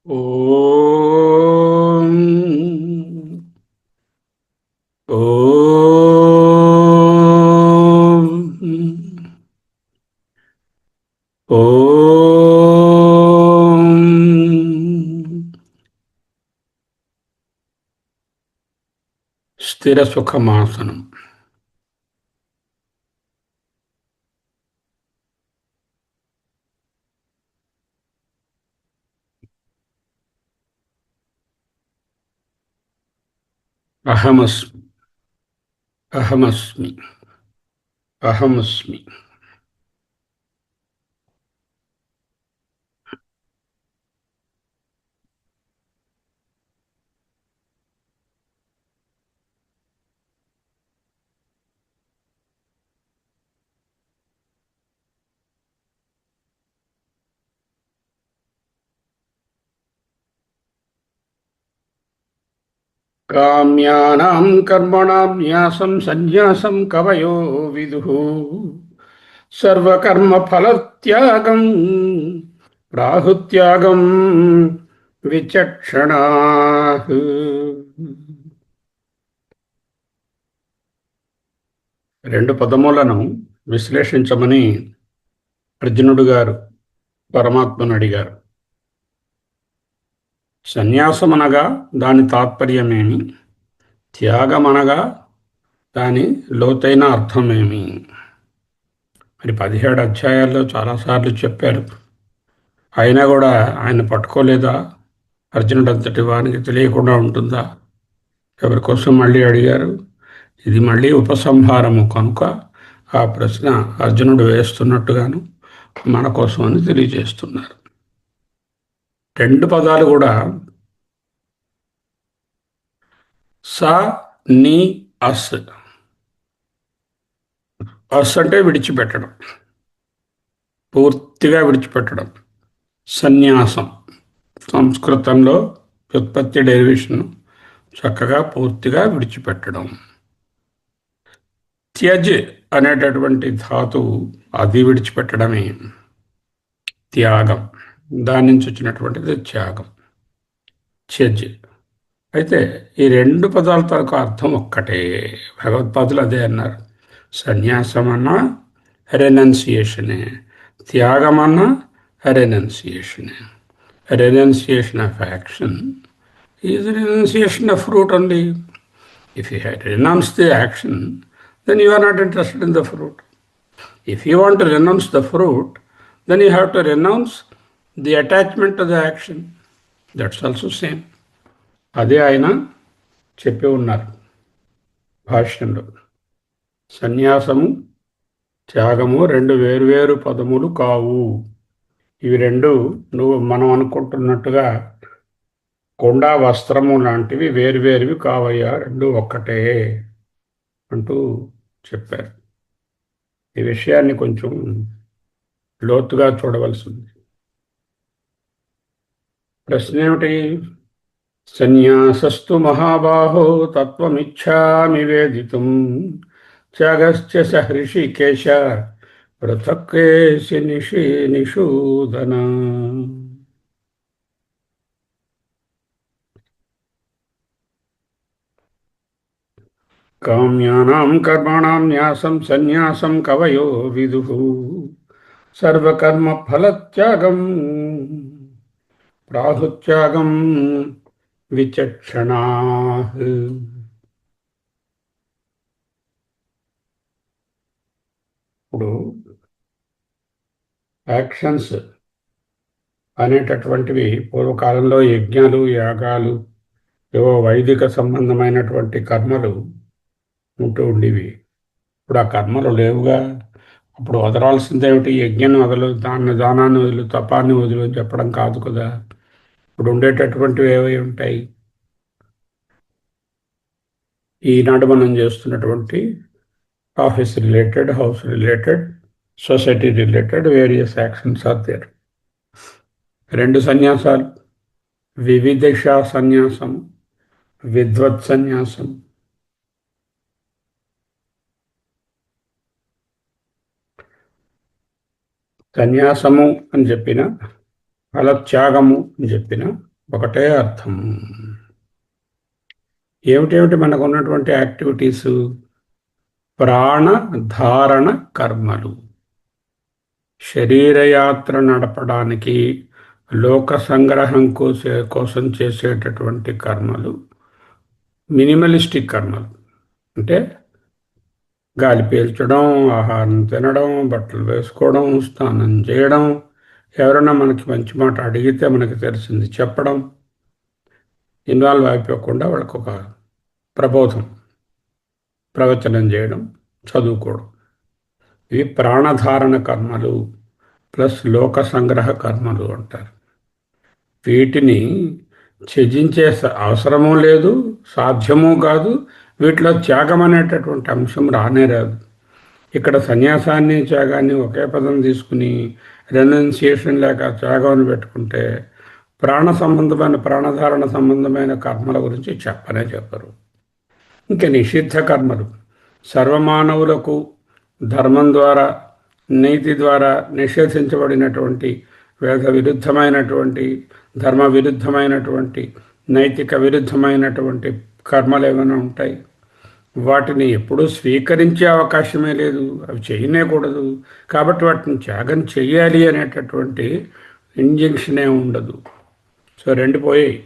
ఓం ఓం ఓం స్థిర సుఖమాసనం. అహమస్మి అహమస్మి అహమస్మి. కామ్యానాం కర్మణాం న్యాసం సన్యాసం కవయో విదుః సర్వకర్మ ఫలత్యాగం రాహుత్యాగం విచక్షణాః. రెండు పదములను విశ్లేషించమని అర్జునుడు గారు పరమాత్మను అడిగారు. సన్యాసమనగా దాని తాత్పర్యమేమి, త్యాగమనగా దాని లోతైన అర్థమేమి? మరి 17 అధ్యాయాల్లో చాలాసార్లు చెప్పారు. అయినా కూడా ఆయన పట్టుకోలేదా? అర్జునుడు అంతటి వానికి తెలియకుండా ఉంటుందా? ఎవరి కోసం మళ్ళీ అడిగారు? ఇది మళ్ళీ ఉపసంహారము కనుక ఆ ప్రశ్న అర్జునుడు వేస్తున్నట్టుగాను మన కోసం అని తెలియజేస్తున్నారు. రెండు పదాలు కూడా స ని అస్. అస్ అంటే విడిచిపెట్టడం, పూర్తిగా విడిచిపెట్టడం. సన్యాసం సంస్కృతంలో వ్యుత్పత్తి డెరివేషన్ చక్కగా పూర్తిగా విడిచిపెట్టడం. త్యజ్ అనేటటువంటి ధాతువు అది విడిచిపెట్టడమే త్యాగం. దాని నుంచి వచ్చినటువంటిది త్యాగం, త్యజ్. అయితే ఈ రెండు పదాల తాలూకు అర్థం ఒక్కటే. భగవత్పాదులు అదే అన్నారు. సన్యాసం అన్నా రెనౌన్సియేషనే, త్యాగం అన్నా రెనౌన్సియేషనే. Renunciation of action is renunciation of fruit only. If you had renounced the action, then you are not interested in the fruit. If you want to renounce the fruit, then you have to renounce the attachment to the action. That's also same. అదే ఆయన చెప్పి ఉన్నారు భాష్యంలో. సన్యాసము త్యాగము రెండు వేరువేరు పదములు కావు. ఇవి రెండు మనం అనుకుంటున్నట్టుగా కొండా వస్త్రము లాంటివి వేరువేరువి కావయ్యా, రెండు ఒక్కటే అంటూ చెప్పారు. ఈ విషయాన్ని కొంచెం లోతుగా చూడవలసి ఉంది. ప్రశ్న ఏమిటి? సన్యాసస్తు మహాబాహో తత్వమిచ్ఛామి వేదితుం త్యాగశ్చ సహృషికేశ పృథక్కేసి నిషూదన. కామ్యానాం కర్మణాం న్యాసం సన్యాసం కవయో విదుః సర్వకర్మ ఫలత్యాగం రాహుత్యాగం విచక్షణాః. ఇప్పుడు యాక్షన్స్ అనేటటువంటివి పూర్వకాలంలో యజ్ఞాలు, యాగాలు, ఏవో వైదిక సంబంధమైనటువంటి కర్మలు ఉంటూ ఉండేవి. ఇప్పుడు ఆ కర్మలు లేవుగా. అప్పుడు వదలాల్సిందేమిటి? యజ్ఞం వదలు, దానాన్ని వదులు, తపాన్ని వదులు అని చెప్పడం కాదు కదా. ఇప్పుడు ఉండేటటువంటివి ఏవై ఉంటాయి? ఈనాడు మనం చేస్తున్నటువంటి office related, house related, society related various actions are there. రెండు సన్యాసాలు, వివిధిష సన్యాసం, విద్వత్ సన్యాసం. సన్యాసము అని చెప్పిన, ఫలత్యాగము అని చెప్పిన ఒకటే అర్థం. ఏమిటేమిటి మనకు ఉన్నటువంటి యాక్టివిటీసు? ప్రాణధారణ కర్మలు. శరీరయాత్ర నడపడానికి, లోక సంగ్రహం కోసం చేసేటటువంటి కర్మలు మినిమలిస్టిక్ కర్మలు. అంటే గాలి పీల్చడం, ఆహారం తినడం, బట్టలు వేసుకోవడం, స్నానం చేయడం, ఎవరైనా మనకి మంచి మాట అడిగితే మనకి తెలిసింది చెప్పడం, ఇన్వాల్వ్ అయిపోకుండా వాళ్ళకు ఒక ప్రబోధం, ప్రవచనం చేయడం, చదువుకోవడం. ఇవి ప్రాణధారణ కర్మలు ప్లస్ లోక సంగ్రహ కర్మలు అంటారు. వీటిని త్యజించే అవసరమూ లేదు, సాధ్యమూ కాదు. వీటిలో త్యాగం అనేటటువంటి అంశం రానే రాదు. ఇక్కడ సన్యాసాన్ని త్యాగాన్ని ఒకే పదం తీసుకుని రెనౌన్సియేషన్ లేక త్యాగం అని పెట్టుకుంటే ప్రాణధారణ సంబంధమైన కర్మల గురించి చెప్పనే చెప్పరు. ఇంకా నిషిద్ధ కర్మలు సర్వమానవులకు ధర్మం ద్వారా, నీతి ద్వారా నిషేధించబడినటువంటి, వేద విరుద్ధమైనటువంటి, ధర్మ విరుద్ధమైనటువంటి, నైతిక విరుద్ధమైనటువంటి కర్మలు ఏమైనా ఉంటాయి, వాటిని ఎప్పుడూ స్వీకరించే అవకాశమే లేదు, అవి చేయనేకూడదు. కాబట్టి వాటిని త్యాగం చెయ్యాలి అనేటటువంటి ఇంజంక్షనే ఉండదు. సో రెండు పోయాయి.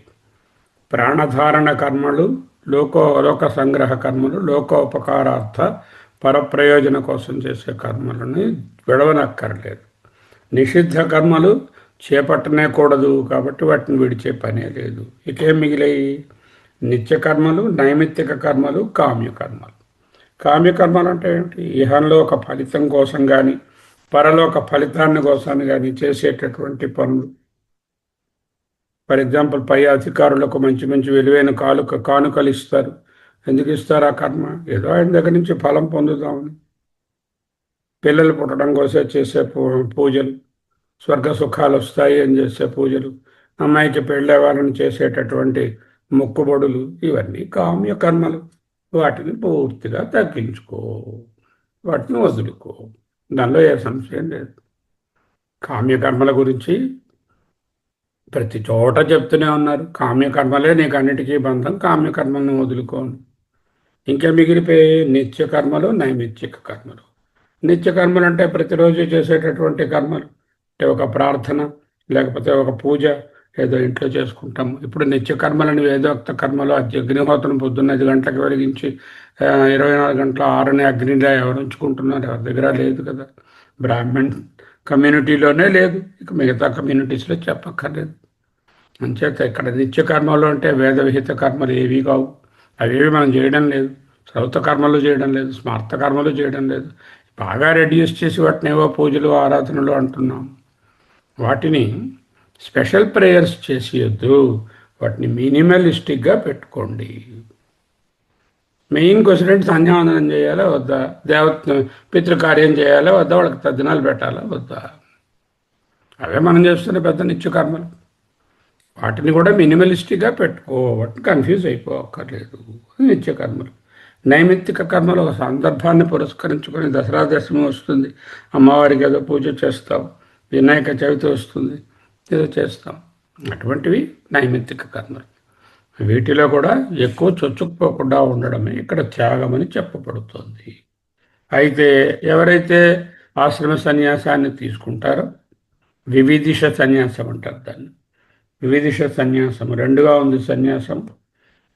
ప్రాణధారణ కర్మలు, లోక సంగ్రహ కర్మలు, లోకోపకారార్థ పరప్రయోజన కోసం చేసే కర్మలని విడవనక్కర్లేదు. నిషిద్ధ కర్మలు చేపట్టనే కూడదు, కాబట్టి వాటిని విడిచే పనే లేదు. ఇకేం మిగిలాయి? నిత్యకర్మలు, నైమిత్తిక కర్మలు, కామ్యకర్మలు. కామ్యకర్మలు అంటే ఏమిటి? ఇహంలో ఒక ఫలితం కోసం కానీ, పరలోక ఫలితాన్ని కోసాన్ని కానీ చేసేటటువంటి పనులు. ఫర్ ఎగ్జాంపుల్, పై అధికారులకు మంచి మంచి విలువైన కానుకలు ఇస్తారు. ఎందుకు ఇస్తారు ఆ కర్మ? ఏదో ఆయన దగ్గర నుంచి ఫలం పొందుదామని. పిల్లలు పుట్టడం కోసం చేసే పూజలు, స్వర్గ సుఖాలు వస్తాయి అని చేసే పూజలు, అమ్మాయికి పెళ్ళే వాళ్ళని చేసేటటువంటి మొక్కుబడులు, ఇవన్నీ కామ్య కర్మలు. వాటిని పూర్తిగా తగ్గించుకో, వాటిని వదులుకో, దానిలో ఏ సంశయం లేదు. కామ్యకర్మల గురించి ప్రతి చోట చెప్తూనే ఉన్నారు. కామ్యకర్మలే నీకు అన్నిటికీ బంధం, కామ్యకర్మలను వదులుకోను. ఇంకా మిగిలిపోయి నిత్యకర్మలు, నైమిత్తిక కర్మలు. నిత్యకర్మలు అంటే ప్రతిరోజు చేసేటటువంటి కర్మలు. అంటే ఒక ప్రార్థన, లేకపోతే ఒక పూజ ఏదో ఇంట్లో చేసుకుంటాము. ఇప్పుడు నిత్యకర్మలని వేదోక్త కర్మలు, అగ్నిహోత్రం పొద్దున్న 5 గంటలకు వెలిగించి 24 గంటల 6ని అగ్నిగా ఎవరు ఉంచుకుంటున్నారు? ఎవరి దగ్గర లేదు కదా. బ్రాహ్మణ్ కమ్యూనిటీలోనే లేదు, ఇక మిగతా కమ్యూనిటీస్లో చెప్పక్కర్లేదు. అంచేత ఇక్కడ నిత్యకర్మలు అంటే వేద విహిత కర్మలు ఏవి కావు. అవేవి మనం చేయడం లేదు. శ్రౌత కర్మలు చేయడం లేదు, స్మార్త కర్మలు చేయడం లేదు. బాగా రెడ్యూస్ చేసి వాటిని ఏవో పూజలు, ఆరాధనలు అంటున్నాం. వాటిని స్పెషల్ ప్రేయర్స్ చేసేయద్దు, వాటిని మినిమలిస్టిక్గా పెట్టుకోండి. మెయిన్ క్వశ్చన్ సంధ్యావందనం చేయాలా వద్దా, పితృకార్యం చేయాలా వద్దా, వాళ్ళకి తద్దినాలు పెట్టాలా వద్దా, అవే మనం చేస్తున్న పెద్ద నిత్యకర్మలు. వాటిని కూడా మినిమలిస్టిక్గా పెట్టుకో, వాటిని కన్ఫ్యూజ్ అయిపోక్కర్లేదు. నిత్యకర్మలు. నైమిత్తిక కర్మలు ఒక సందర్భాన్ని పురస్కరించుకొని, దసరా దశమి వస్తుంది, అమ్మవారికి ఏదో పూజ చేస్తాం, వినాయక చవితి వస్తుంది, ఏదో చేస్తాం, అటువంటివి నైమిత్తిక కర్మలు. వీటిలో కూడా ఎక్కువ చొచ్చుకుపోకుండా ఉండడమే ఇక్కడ త్యాగమని చెప్పబడుతుంది. అయితే ఎవరైతే ఆశ్రమ సన్యాసాన్ని తీసుకుంటారో, వివిధిష సన్యాసం అంటారు దాన్ని. వివిధిష సన్యాసము రెండుగా ఉంది. సన్యాసం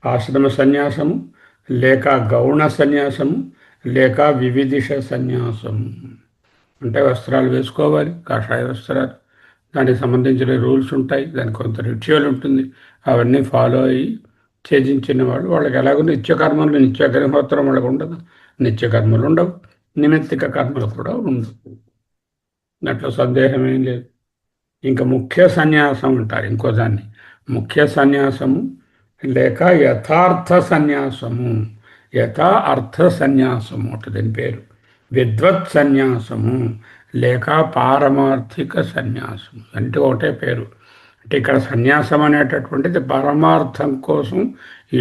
ఆశ్రమ సన్యాసము, లేక గౌణ సన్యాసము, లేక వివిధిష సన్యాసము. అంటే వస్త్రాలు వేసుకోవాలి, కాషాయ వస్త్రాలు, దానికి సంబంధించిన రూల్స్ ఉంటాయి, దానికి కొంత రిచువల్ ఉంటుంది. అవన్నీ ఫాలో అయ్యి త్యజించిన వాళ్ళు, వాళ్ళకి ఎలాగో నిత్యకర్మలు, నిత్యాగ్నిహోత్రం వాళ్ళకు ఉండదు, నిత్యకర్మలు ఉండవు, నిమిత్తిక కర్మలు కూడా ఉండవు. దాంట్లో సందేహం ఏం లేదు. ఇంకా ముఖ్య సన్యాసం అంటారు ఇంకో దాన్ని. ముఖ్య సన్యాసము లేక యథార్థ సన్యాసము. అర్థ సన్యాసము అంటే దీని పేరు. విద్వత్ సన్యాసము లేక పారమార్థిక సన్యాసం అంటే ఒకటే పేరు. అంటే ఇక్కడ సన్యాసం అనేటటువంటిది పరమార్థం కోసం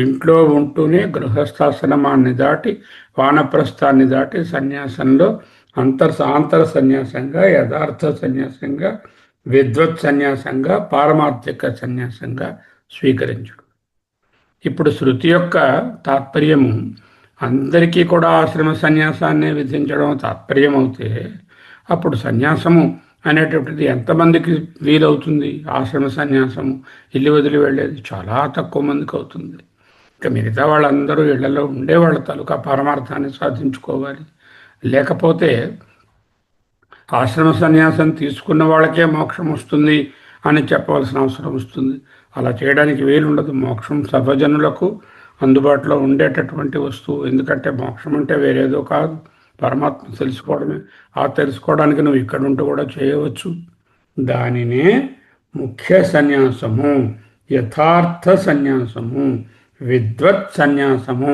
ఇంట్లో ఉంటూనే గృహస్థాశ్రమాన్ని దాటి, వానప్రస్థాన్ని దాటి సన్యాసంలో ఆంతర సన్యాసంగా, యథార్థ సన్యాసంగా, విద్వత్ సన్యాసంగా, పారమార్థిక సన్యాసంగా స్వీకరించడం. ఇప్పుడు శృతి యొక్క తాత్పర్యము అందరికీ కూడా ఆశ్రమ సన్యాసాన్ని విధించడం తాత్పర్యం అవుతే, అప్పుడు సన్యాసము అనేటటువంటిది ఎంతమందికి వీలవుతుంది? ఆశ్రమ సన్యాసము, ఇల్లు వదిలి వెళ్ళేది చాలా తక్కువ మందికి అవుతుంది. ఇక మిగతా వాళ్ళందరూ ఇళ్లలో ఉండే వాళ్ళ తాలూకా పరమార్థాన్ని సాధించుకోవాలి. లేకపోతే ఆశ్రమ సన్యాసం తీసుకున్న వాళ్ళకే మోక్షం వస్తుంది అని చెప్పవలసిన అవసరం వస్తుంది. అలా చేయడానికి వీలుండదు. మోక్షం సర్వజనులకు అందుబాటులో ఉండేటటువంటి వస్తువు. ఎందుకంటే మోక్షం అంటే వేరేదో కాదు, పరమాత్మ తెలుసుకోవడమే. ఆ తెలుసుకోవడానికి నువ్వు ఇక్కడ ఉంటూ కూడా చేయవచ్చు. దానినే ముఖ్య సన్యాసము, యథార్థ సన్యాసము, విద్వత్ సన్యాసము,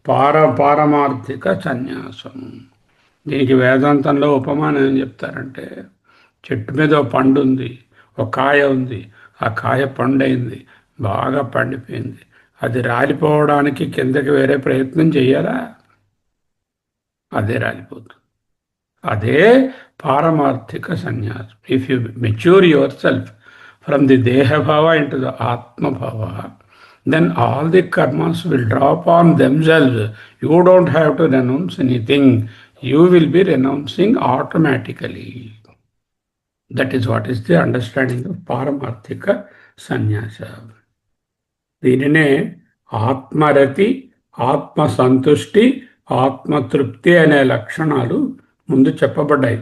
పారమార్థిక సన్యాసము. దీనికి వేదాంతంలో ఉపమానం ఏం చెప్తారంటే, చెట్టు మీద ఒక పండు ఉంది, ఒక కాయ ఉంది. ఆ కాయ పండైంది, బాగా పండిపోయింది. అది రాలిపోవడానికి కిందకి వేరే ప్రయత్నం చేయాలా? అదే రాలిపోతుంది. అదే పారమార్థిక సన్యాసం. If you mature yourself from the దేహభావ ఇంటు ద ఆత్మభావ, then all the karmas will drop on themselves. You don't have to renounce anything. You will be renouncing automatically. That is what is the understanding of Paramarthika Sannyasa. దీనినే ఆత్మరతి, ఆత్మసంతుష్టి, ఆత్మతృప్తి అనే లక్షణాలు ముందు చెప్పబడ్డాయి.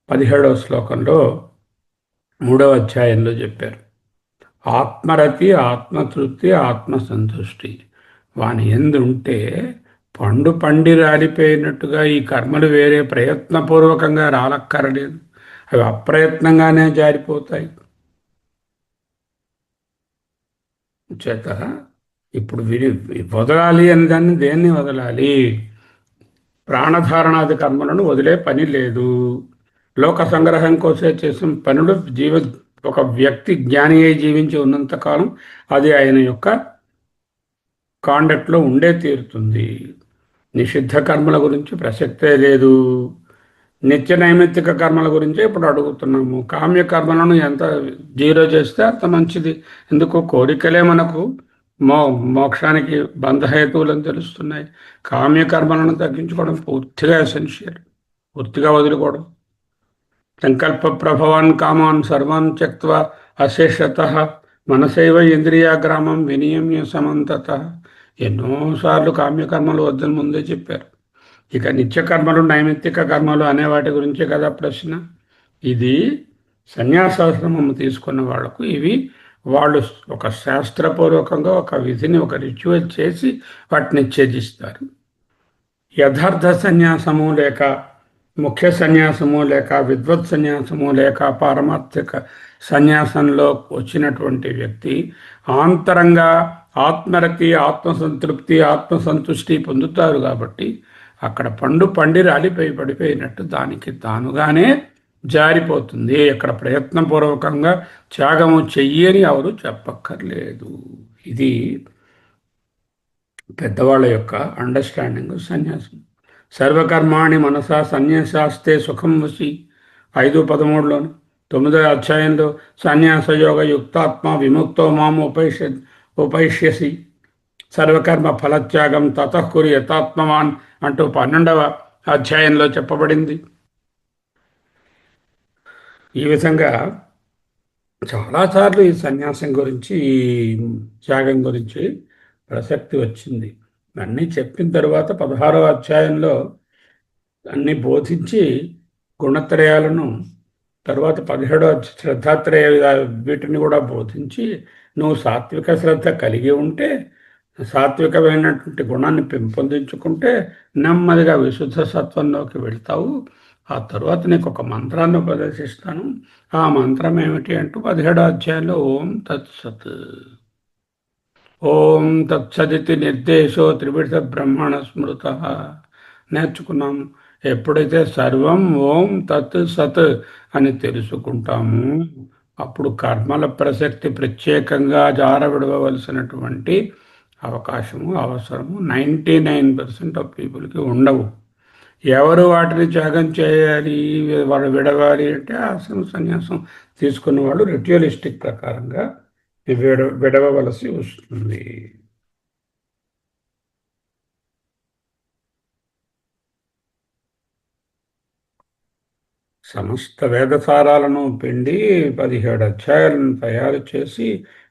17వ శ్లోకంలో 3వ అధ్యాయంలో చెప్పారు. ఆత్మరతి, ఆత్మతృప్తి, ఆత్మసంతుష్టి వాని ఎందు ఉంటే పండు పండి రాలిపోయినట్టుగా ఈ కర్మలు వేరే ప్రయత్నపూర్వకంగా రాలక్కరలేదు. అవి అప్రయత్నంగానే జారిపోతాయి. చేత ఇప్పుడు వదలాలి అని దాన్ని దేన్ని వదలాలి? ప్రాణధారణాది కర్మలను వదిలే పని లేదు. లోక సంగ్రహం కోసం చేసిన పనులు ఒక వ్యక్తి జ్ఞాని అయి జీవించి ఉన్నంతకాలం అది ఆయన యొక్క కాండక్ట్లో ఉండే తీరుతుంది. నిషిద్ధ కర్మల గురించి ప్రసక్తే లేదు. నిత్య నైమిత్తిక కర్మల గురించే ఇప్పుడు అడుగుతున్నాము. కామ్య కర్మలను ఎంత జీరో చేస్తే అంత మంచిది. ఎందుకు? కోరికలే మనకు మోక్షానికి బంధహేతువులని తెలుస్తున్నాయి. కామ్య కర్మలను తగ్గించుకోవడం పూర్తిగా ఎసెన్షియల్. పూర్తిగా వదులుకోవడం. సంకల్ప ప్రభవాన్ కామాన్ సర్వాన్ త్యక్త్వా అశేషత మనసైవ ఇంద్రియాగ్రామం వినియమ్య సమంతత. ఎన్నోసార్లు కామ్యకర్మలు వద్దని ముందే చెప్పారు. ఇక నిత్యకర్మలు, నైమిత్తిక కర్మలు అనే వాటి గురించే కదా ప్రశ్న. ఇది సన్యాసాశ్రమం తీసుకున్న వాళ్లకు ఇవి వాళ్ళు ఒక శాస్త్రపూర్వకంగా ఒక విధిని, ఒక రిచువల్ చేసి వాటిని ఛేదిస్తారు. యథార్థ సన్యాసము లేక ముఖ్య సన్యాసము లేక విద్వత్ సన్యాసము లేక పారమార్థిక సన్యాసంలో వచ్చినటువంటి వ్యక్తి ఆంతరంగా ఆత్మరతి, ఆత్మసంతృప్తి, ఆత్మసంతుష్టి పొందుతారు. కాబట్టి అక్కడ పండు పండి రాలిపోయి పడిపోయినట్టు దానికి తానుగానే జారిపోతుంది. అక్కడ ప్రయత్నపూర్వకంగా త్యాగము చెయ్యని ఎవరు చెప్పక్కర్లేదు. ఇది పెద్దవాళ్ళ యొక్క అండర్స్టాండింగ్ సన్యాసం. సర్వకర్మాణి మనసా సన్యాసాస్తే సుఖం వసి 5:13లోను. 9వ అధ్యాయంలో సన్యాసయోగ యుక్తాత్మ విముక్తో మాం ఉపైష్యసి సర్వకర్మ ఫలత్యాగం తతఃకురి యథాత్మవాన్ అంటూ 12వ అధ్యాయంలో చెప్పబడింది. ఈ విధంగా చాలాసార్లు ఈ సన్యాసం గురించి, ఈ త్యాగం గురించి ప్రసక్తి వచ్చింది. అన్నీ చెప్పిన తర్వాత 16వ అధ్యాయంలో అన్నీ బోధించి గుణత్రయాలను, తర్వాత 17వ శ్రద్ధాత్రయ వీటిని కూడా బోధించి నువ్వు సాత్విక శ్రద్ధ కలిగి ఉంటే, సాత్వికమైనటువంటి గుణాన్ని పెంపొందించుకుంటే నెమ్మదిగా విశుద్ధ సత్వంలోకి వెళ్తావు. ఆ తర్వాత నీకు ఒక మంత్రాన్ని ఉపదేశిస్తాను. ఆ మంత్రం ఏమిటి అంటూ 17వ అధ్యాయంలో ఓం తత్సత్, ఓం తత్సదితి నిర్దేశో త్రివిధ బ్రహ్మణ స్మృత నేర్చుకున్నాము. ఎప్పుడైతే సర్వం ఓం తత్ సత్ అని తెలుసుకుంటాము, అప్పుడు కర్మల ప్రసక్తి ప్రత్యేకంగా జారవిడవలసినటువంటి అవకాశము, అవసరము 99% ఆఫ్ పీపుల్కి ఉండవు. ఎవరు వాటిని త్యాగం చేయాలి, వాళ్ళు విడవాలి అంటే ఆశ్రమ సన్యాసం తీసుకున్న వాళ్ళు రిచువలిస్టిక్ ప్రకారంగా విడవవలసి వస్తుంది. సమస్త వేదసారాలను పిండి 17 అధ్యాయాలను తయారు చేసి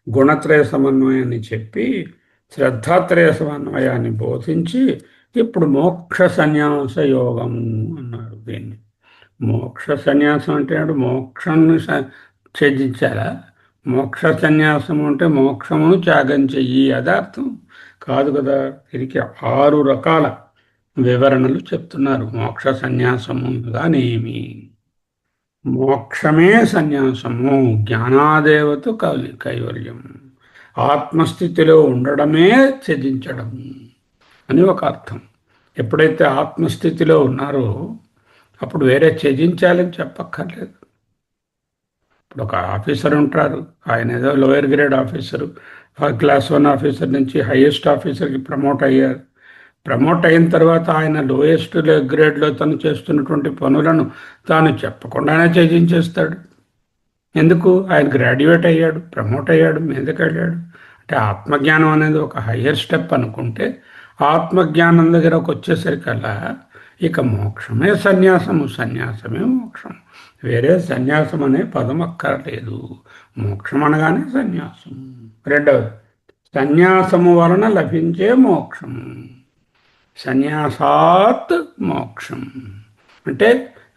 గుణత్రయ సమన్వయాన్ని చెప్పి శ్రద్ధాత్రయ సమన్వయాన్ని బోధించి ఇప్పుడు మోక్ష సన్యాస యోగము అన్నారు దీన్ని. మోక్ష సన్యాసం అంటే మోక్షాన్ని త్యజించాలా? మోక్ష సన్యాసం అంటే మోక్షమును త్యాగం చెయ్యి అదార్థం కాదు కదా. దీనికి 6 రకాల వివరణలు చెప్తున్నారు. మోక్ష సన్యాసము గానేమి, మోక్షమే సన్యాసము, జ్ఞానాదేవత కైవల్యం, ఆత్మస్థితిలో ఉండడమే త్యజించడం అని ఒక అర్థం. ఎప్పుడైతే ఆత్మస్థితిలో ఉన్నారో అప్పుడు వేరే త్యజించాలని చెప్పక్కర్లేదు. ఇప్పుడు ఒక ఆఫీసర్ ఉంటారు, ఆయన ఏదో lower grade officer, class 1 officer నుంచి హైయెస్ట్ ఆఫీసర్కి ప్రమోట్ అయ్యారు. ప్రమోట్ అయిన తర్వాత ఆయన లోయెస్ట్ గ్రేడ్లో తను చేస్తున్నటువంటి పనులను తాను చెప్పకుండానే త్యజించేస్తాడు. ఎందుకు? ఆయన గ్రాడ్యుయేట్ అయ్యాడు, ప్రమోట్ అయ్యాడు, మీదకి వెళ్ళాడు. అంటే ఆత్మజ్ఞానం అనేది ఒక హయ్యర్ స్టెప్ అనుకుంటే ఆత్మజ్ఞానం దగ్గరకు వచ్చేసరికల్లా ఇక మోక్షమే సన్యాసము, సన్యాసమే మోక్షం. వేరే సన్యాసం అనే పదం అక్కర్లేదు. మోక్షం అనగానే సన్యాసం. రెండవది, సన్యాసము వలన లభించే మోక్షము. సన్యాసాత్ మోక్షం అంటే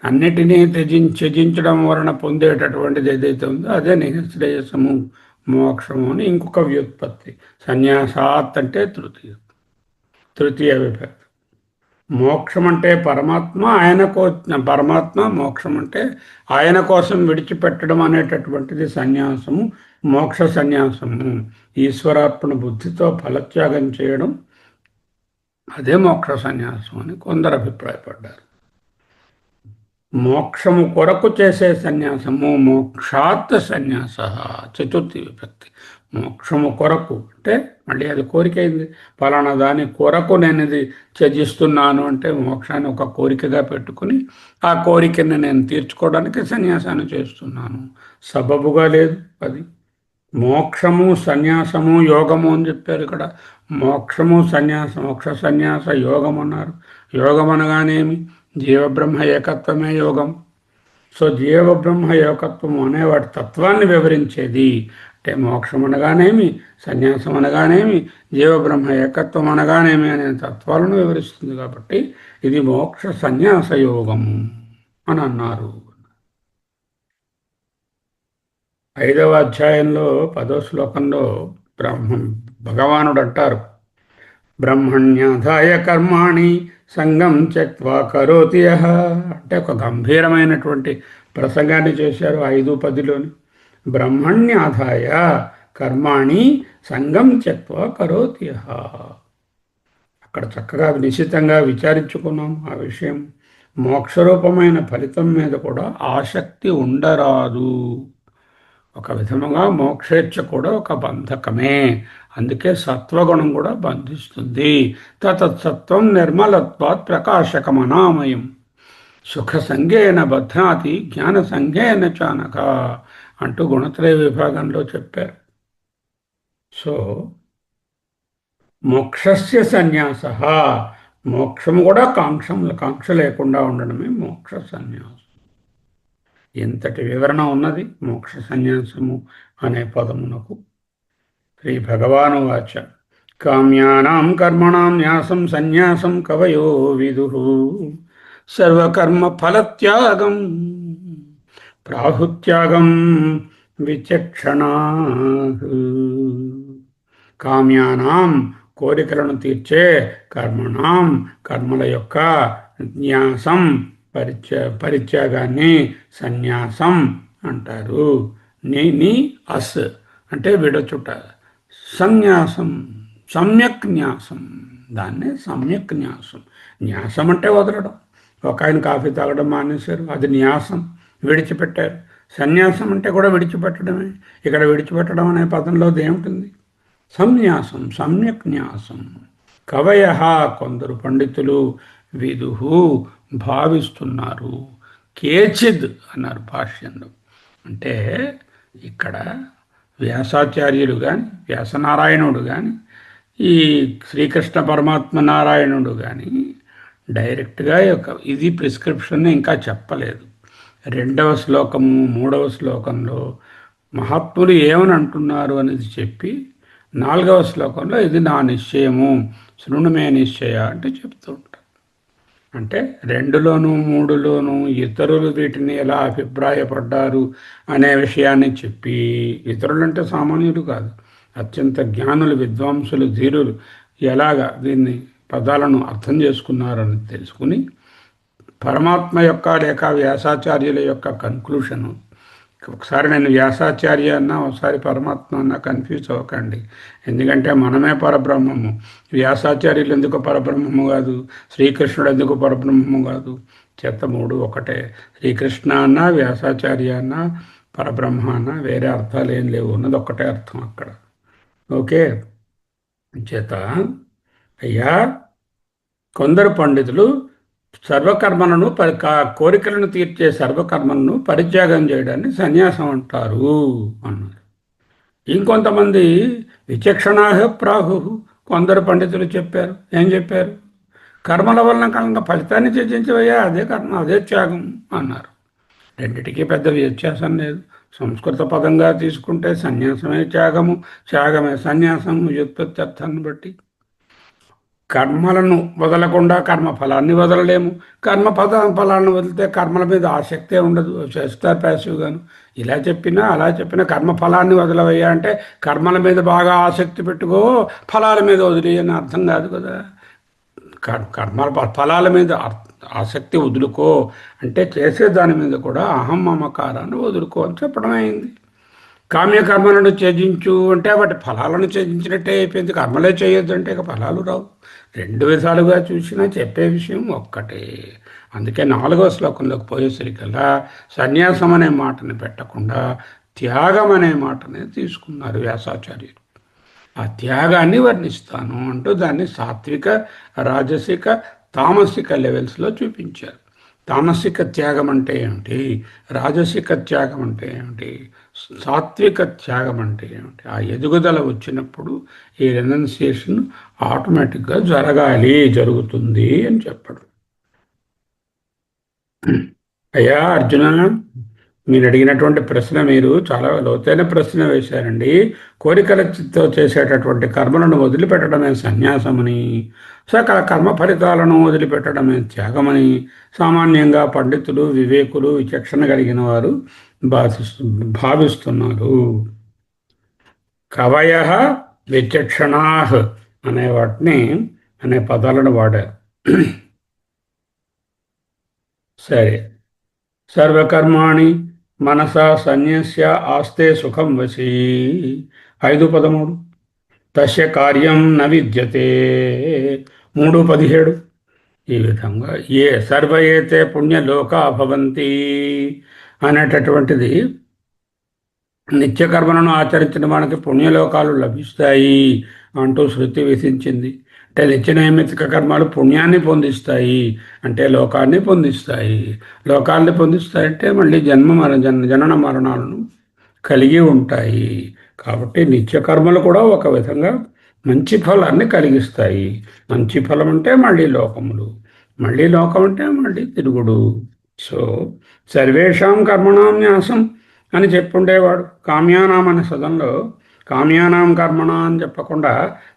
అన్నిటినీ త్యజించడం వలన పొందేటటువంటిది ఏదైతే ఉందో అదే నిశ్రేయసము, మోక్షము అని ఇంకొక వ్యుత్పత్తి. సన్యాసాత్ అంటే తృతీయ విభక్తి. మోక్షం అంటే పరమాత్మ, పరమాత్మ, మోక్షం అంటే ఆయన కోసం విడిచిపెట్టడం అనేటటువంటిది సన్యాసము, మోక్ష సన్యాసము. ఈశ్వరార్పణ బుద్ధితో ఫలత్యాగం చేయడం, అదే మోక్ష సన్యాసం అని కొందరు అభిప్రాయపడ్డారు. మోక్షము కొరకు చేసే సన్యాసము మోక్షాత్ సన్యాస, చతుర్థి విభక్తి. మోక్షము కొరకు అంటే మళ్ళీ అది కోరికైంది. ఫలానా దాని కొరకు నేను ఇది త్యజిస్తున్నాను అంటే మోక్షాన్ని ఒక కోరికగా పెట్టుకుని ఆ కోరికని నేను తీర్చుకోవడానికి సన్యాసాన్ని చేస్తున్నాను. సబబుగా లేదు అది. మోక్షము సన్యాసము యోగము అని చెప్పారు ఇక్కడ. మోక్షము సన్యాసం, మోక్ష సన్యాస యోగం అన్నారు. యోగం అనగానేమి? జీవబ్రహ్మ ఏకత్వమే యోగం. సో జీవబ్రహ్మ ఏకత్వం అనేవాటి తత్వాన్ని వివరించేది. అంటే మోక్షం అనగానేమి, సన్యాసం అనగానేమి, జీవబ్రహ్మ ఏకత్వం అనగానేమి అనే తత్వాలను వివరిస్తుంది. కాబట్టి ఇది మోక్ష సన్యాస యోగము అని అన్నారు. 5వ అధ్యాయంలో 10వ శ్లోకంలో భగవానుడు అంటారు, బ్రహ్మణ్యాధాయ కర్మాణి సంగం త్యక్త్వా కరోతి యః. అంటే ఒక గంభీరమైనటువంటి ప్రసంగాన్ని చేశారు 5:10లోని. బ్రహ్మణ్యాధాయ కర్మాణి సంగం త్యక్త్వా కరోతి యః. అక్కడ చక్కగా నిశితంగా విచారించుకున్నాం ఆ విషయం. మోక్షరూపమైన ఫలితం మీద కూడా ఆసక్తి ఉండరాదు. ఒక విధముగా మోక్షేచ్ఛ కూడా ఒక బంధకమే. అందుకే సత్వగుణం కూడా బంధిస్తుంది. తత్సత్వం నిర్మలత్వాత్ ప్రకాశకమనామయం సుఖ సంజ్ఞేన బధ్నాతి జ్ఞాన సంజ్ఞేన చానక అంటూ గుణత్రయ విభాగంలో చెప్పారు. సో మోక్షస్య సన్యాస, మోక్షము కూడా కాంక్ష లేకుండా ఉండడమే మోక్ష సన్యాసం. ఎంతటి వివరణ ఉన్నది మోక్ష సన్యాసము అనే పదమునకు. శ్రీ భగవాను వాచ, కామ్యానాం కర్మణాం న్యాసం సన్యాసం కవయో విదుః సర్వకర్మ ఫలత్యాగం ప్రాహుత్యాగం విచక్షణాః. కామ్యానాం కోరికలను తీర్చే, కర్మణాం కర్మల యొక్క, న్యాసం పరిత్యాగాన్ని సన్యాసం అంటారు. నీ అస్ అంటే విడచుట, సన్యాసం సమ్యక్ న్యాసం, దాన్నే సమ్యక్ న్యాసం. న్యాసం అంటే వదలడం. ఒక ఆయన కాఫీ తాగడం మానేశారు, అది న్యాసం, విడిచిపెట్టారు. సన్యాసం అంటే కూడా విడిచిపెట్టడమే. ఇక్కడ విడిచిపెట్టడం అనే పదంలో ఏముంటుంది? సన్యాసం, సమ్యక్ న్యాసం. కవయ కొందరు పండితులు, విదుహు భావిస్తున్నారు, కేచిద్ అన్నారు భాష్యంలో. అంటే ఇక్కడ వ్యాసాచార్యులు కానీ వ్యాసనారాయణుడు కానీ ఈ శ్రీకృష్ణ పరమాత్మ నారాయణుడు కానీ డైరెక్ట్గా ఇది ప్రిస్క్రిప్షన్ ఇంకా చెప్పలేదు. రెండవ శ్లోకము మూడవ శ్లోకంలో మహాత్ములు ఏమని అంటున్నారు అనేది చెప్పి నాలుగవ శ్లోకంలో ఇది నా నిశ్చయము శృణుమే నిశ్చయ అంటే చెప్తూ ఉంటారు. అంటే రెండులోనూ మూడులోనూ ఇతరులు వీటిని ఎలా అభిప్రాయపడ్డారు అనే విషయాన్ని చెప్పి, ఇతరులంటే సామాన్యులు కాదు, అత్యంత జ్ఞానులు, విద్వాంసులు, ధీరులు ఎలాగా దీన్ని పదాలను అర్థం చేసుకున్నారని తెలుసుకుని పరమాత్మ యొక్క లేక వ్యాసాచార్యుల యొక్క కన్క్లూషను. ఒకసారి నేను వ్యాసాచార్య అన్నా ఒకసారి పరమాత్మ అన్నా కన్ఫ్యూజ్ అవ్వకండి. ఎందుకంటే మనమే పరబ్రహ్మము. వ్యాసాచార్యులు ఎందుకు పరబ్రహ్మము కాదు, శ్రీకృష్ణుడు ఎందుకు పరబ్రహ్మము కాదు? చేత మూడు ఒకటే. శ్రీకృష్ణ అన్నా వ్యాసాచార్య అన్నా పరబ్రహ్మ అన్నా వేరే అర్థాలు ఏం లేవు, ఉన్నది ఒక్కటే అర్థం అక్కడ. ఓకే. చేత అయ్యా కొందరు పండితులు సర్వకర్మలను కోరికలను తీర్చే సర్వకర్మలను పరిత్యాగం చేయడాన్ని సన్యాసం అంటారు అన్నారు. ఇంకొంతమంది విచక్షణాహ ప్రాహు, కొందరు పండితులు చెప్పారు. ఏం చెప్పారు? కర్మల వలన కనుక ఫలితాన్ని త్యజించవయ్యా, అదే కర్మ, అదే త్యాగం అన్నారు. రెండిటికీ పెద్ద వ్యత్యాసం లేదు. సంస్కృత పదంగా తీసుకుంటే సన్యాసమే త్యాగము, త్యాగమే సన్యాసము వ్యుత్పత్తి అర్థాన్ని బట్టి. కర్మలను వదలకుండా కర్మ ఫలాన్ని వదలలేము. ఫలాన్ని వదిలితే కర్మల మీద ఆసక్తే ఉండదు, చేస్తారు ప్యాసివ్గాను. ఇలా చెప్పినా అలా చెప్పినా కర్మ ఫలాన్ని వదలవయ్యా అంటే కర్మల మీద బాగా ఆసక్తి పెట్టుకో, ఫలాల మీద వదిలి అని అర్థం కాదు కదా. కర్మ ఫలాల మీద ఆసక్తి వదులుకో అంటే చేసే దాని మీద కూడా అహం మమకారాన్ని వదులుకో అని చెప్పడం అయింది. కామ్యకర్మలను త్యజించు అంటే వాటి ఫలాలను త్యజించినట్టే అయిపోయింది. కర్మలే చేయొద్దు అంటే ఇక ఫలాలు రావు. రెండు విధాలుగా చూసినా చెప్పే విషయం ఒక్కటే. అందుకే నాలుగవ శ్లోకంలోకి పోయేసరికల్లా సన్యాసం అనే మాటని పెట్టకుండా త్యాగం అనే మాటనే తీసుకున్నారు వ్యాసాచార్యులు. ఆ త్యాగాన్ని వర్ణిస్తాను అంటూ దాన్ని సాత్విక, రాజసిక, తామసిక లెవెల్స్లో చూపించారు. తామసిక త్యాగం అంటే ఏమిటి, రాజసిక త్యాగం అంటే ఏమిటి, సాత్విక త్యాగం అంటే ఏమిటి, ఆ ఎదుగుదల వచ్చినప్పుడు ఈ రెనౌన్సియేషన్ ఆటోమేటిక్గా జరుగుతుంది అని చెప్పడం. అయ్యా అర్జున, మీరు అడిగినటువంటి ప్రశ్న మీరు చాలా లోతైన ప్రశ్న వేశారండి. కోరికలతో చేసేటటువంటి కర్మలను వదిలిపెట్టడమే సన్యాసమని, సకల కర్మ ఫలితాలను వదిలిపెట్టడమే త్యాగమని సామాన్యంగా పండితులు, వివేకులు, విచక్షణ కలిగిన వారు భావిస్తున్నారు. కవయ విచక్షణా అనే వాటిని అనే పదాలను వాడారు. సరే. సర్వకర్మాణి మనసా సన్యస్య ఆస్తే సుఖం వశీ 5:13. తస్య కార్యం న విద్యతే 3:17. ఈ విధంగా సర్వయేతే పుణ్యలోకా భవంతి అనేటటువంటిది నిత్యకర్మలను ఆచరించిన మనకి పుణ్యలోకాలు లభిస్తాయి అంటూ శృతి విధించింది. అంటే నిత్య నైమిత్తిక కర్మలు పుణ్యాన్ని పొందిస్తాయి అంటే లోకాన్ని పొందిస్తాయి. లోకాన్ని పొందిస్తాయంటే మళ్ళీ జనన మరణాలను కలిగి ఉంటాయి. కాబట్టి నిత్యకర్మలు కూడా ఒక విధంగా మంచి ఫలాన్ని కలిగిస్తాయి. మంచి ఫలం అంటే మళ్ళీ లోకములు, మళ్ళీ లోకం అంటే మళ్ళీ తిరుగుడు. సో సర్వేషాం కర్మణాం న్యాసం అని చెప్పుండేవాడు. కామ్యానాం అనే సదంలో కామ్యానాం కర్మణ అని చెప్పకుండా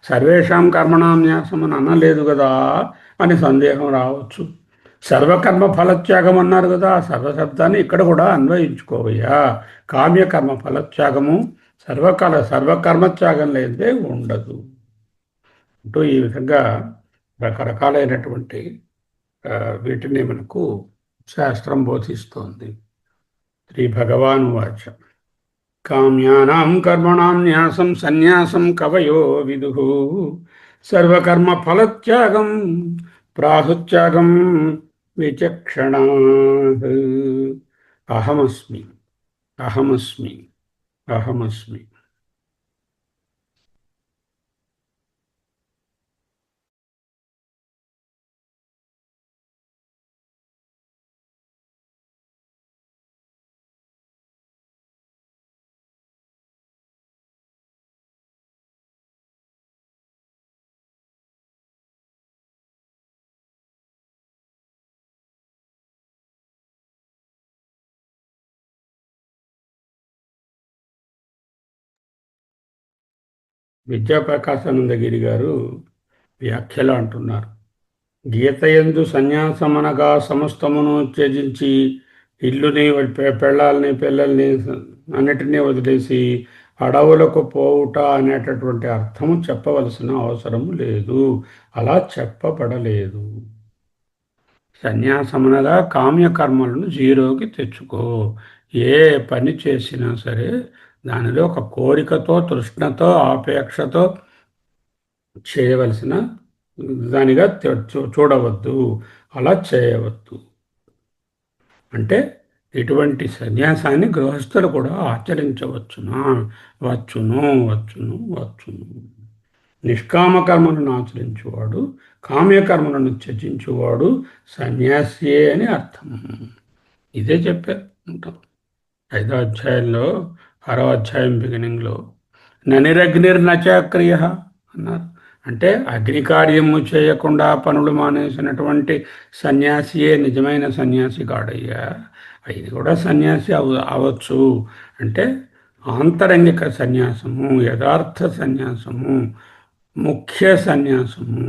సర్వేషాం కర్మణాం న్యాసం అని అనలేదు కదా అని సందేహం రావచ్చు. సర్వకర్మ ఫలత్యాగం అన్నారు కదా, సర్వశబ్దాన్ని ఇక్కడ కూడా అన్వయించుకోవయ్యా. కామ్యకర్మ ఫలత్యాగము సర్వకర్మత్యాగం లేదే ఉండదు అంటూ ఈ విధంగా రకరకాలైనటువంటి వీటిని మనకు శాస్త్రం బోధిస్తోంది. శ్రీ భగవాను వాచ కామ్యానాం కర్మణాం న్యాసం సన్యాసం కవయో విదుః సర్వకర్మ ఫలత్యాగం ప్రాహుత్యాగం విచక్షణాః. అహమస్మి అహమస్మి అహమస్మి. విద్యాప్రకాశానందగిరి గారు వ్యాఖ్యలు అంటున్నారు. గీతయందు సన్యాసమనగా సమస్తమును త్యజించి ఇల్లుని పెళ్ళాలని పిల్లల్ని అన్నిటినీ వదిలేసి అడవులకు పోవుట అనేటటువంటి అర్థము చెప్పవలసిన అవసరం లేదు. అలా చెప్పబడలేదు. సన్యాసమనగా కామ్యకర్మలను జీరోకి తెచ్చుకో. ఏ పని చేసినా సరే దానిలో ఒక కోరికతో, తృష్ణతో, ఆపేక్షతో చేయవలసిన దానిగా చూడవద్దు. అలా చేయవద్దు. అంటే ఇటువంటి సన్యాసాన్ని గృహస్థులు కూడా ఆచరించవచ్చునా? వచ్చును, వచ్చును, వచ్చును. నిష్కామ కర్మలను ఆచరించువాడు, కామ్యకర్మలను త్యజించువాడు సన్యాసియే అని అర్థం. ఇదే చెప్పారు ఉంటాం 5వ అధ్యాయంలో 6వ అధ్యాయం బిగినింగ్లో ననిరగ్నిర్నచక్రియ అన్నారు. అంటే అగ్ని కార్యము చేయకుండా పనులు మానేసినటువంటి సన్యాసియే నిజమైన సన్యాసి కాడయ్యా. ఇది కూడా సన్యాసి అవచ్చు. అంటే ఆంతరంగిక సన్యాసము, యథార్థ సన్యాసము, ముఖ్య సన్యాసము,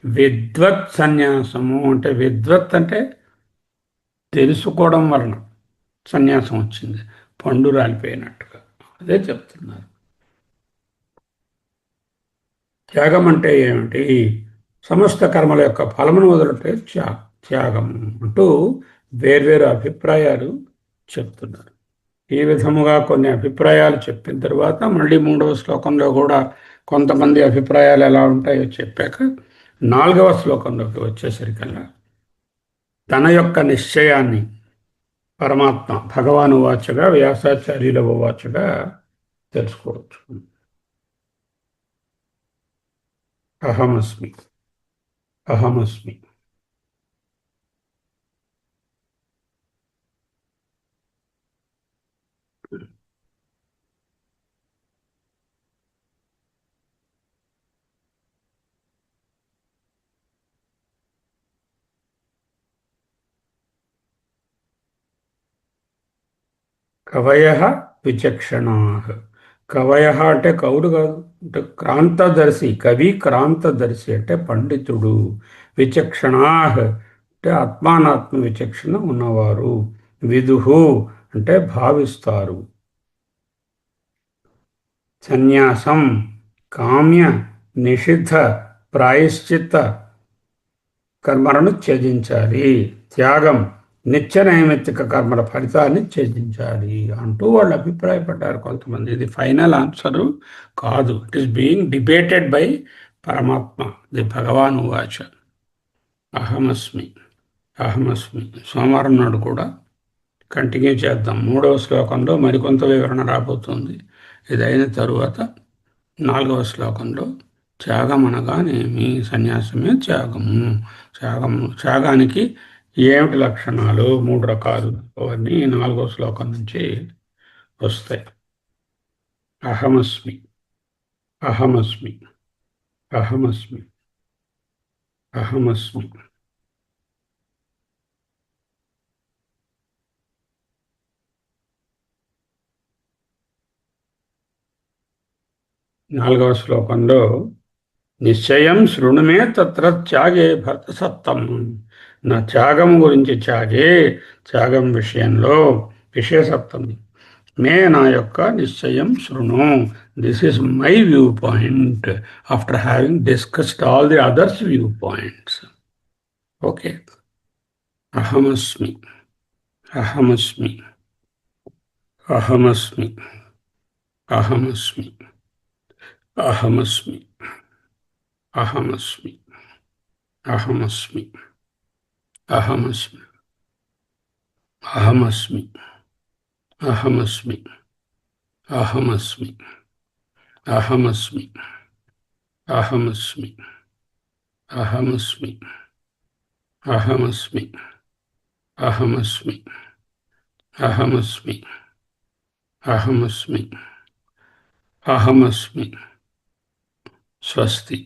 విద్వత్ సన్యాసము. అంటే విద్వత్ అంటే తెలుసుకోవడం వలన సన్యాసం వచ్చింది, పండు రాలిపోయినట్టుగా. అదే చెప్తున్నారు. త్యాగం అంటే ఏమిటి? సమస్త కర్మల యొక్క ఫలమును వదలటే త్యాగం అంటూ వేర్వేరు అభిప్రాయాలు చెప్తున్నారు. ఈ విధముగా కొన్ని అభిప్రాయాలు చెప్పిన తర్వాత మళ్ళీ 3వ శ్లోకంలో కూడా కొంతమంది అభిప్రాయాలు ఎలా ఉంటాయో చెప్పాక 4వ శ్లోకంలోకి వచ్చేసరికల్లా తన యొక్క నిశ్చయాన్ని పరమాత్మ భగవాను వాచగా, వ్యాసాచార్యుల వాచగా తెలుసుకోవచ్చు. అహమస్మి, అహమస్మి. కవయ విచక్షణా. కవయ అంటే కవుడు కాదు, అంటే క్రాంతదర్శి. కవి క్రాంతదర్శి అంటే పండితుడు. విచక్షణా అంటే ఆత్మానాత్మ విచక్షణ ఉన్నవారు. విదుహు అంటే భావిస్తారు. సన్యాసం కామ్య నిషిద్ధ ప్రాయశ్చిత్త కర్మలను త్యజించాలి. త్యాగం నిత్య నైమిత్తిక కర్మల ఫలితాన్ని త్యజించాలి అంటూ వాళ్ళు అభిప్రాయపడ్డారు కొంతమంది. ఇది ఫైనల్ ఆన్సరు కాదు. It is being debated by పరమాత్మ. ది భగవాన్ వాచ. అహమస్మి, అహమస్మి. సోమవారం నాడు కూడా కంటిన్యూ చేద్దాం. 3వ శ్లోకంలో మరికొంత వివరణ రాబోతుంది. ఇది అయిన తరువాత 4వ శ్లోకంలో త్యాగం అనగానేమి, సన్యాసమే త్యాగము. త్యాగానికి ఏమిటి లక్షణాలు, 3 రకాలు, అవన్నీ 4వ శ్లోకం నుంచి వస్తాయి. అహమస్మి, అహమస్మి, అహమస్మి, అహమస్మి. నాలుగవ శ్లోకంలో నిశ్చయం శృణుమే తత్ర త్యాగే భర్త సప్తం. నా త్యాగం గురించి త్యాగం విషయంలో విషయ సప్తమి. మే నా యొక్క నిశ్చయం శృణు. This is my view point after having discussed all the others view points. Okay. అహమస్మి, అహమస్మి, అహమస్మి, అహమస్మి, అహమస్మి, అహమస్మి, అహమస్మి, అహమస్మి, అహమస్మి, అహమస్మి, అహమస్మి, అహమస్మి, అహమస్మి, అహమస్మి, అహమస్మి, అహమస్మి, అహమస్మి, అహమస్మి, అహమస్మి. స్వస్తి.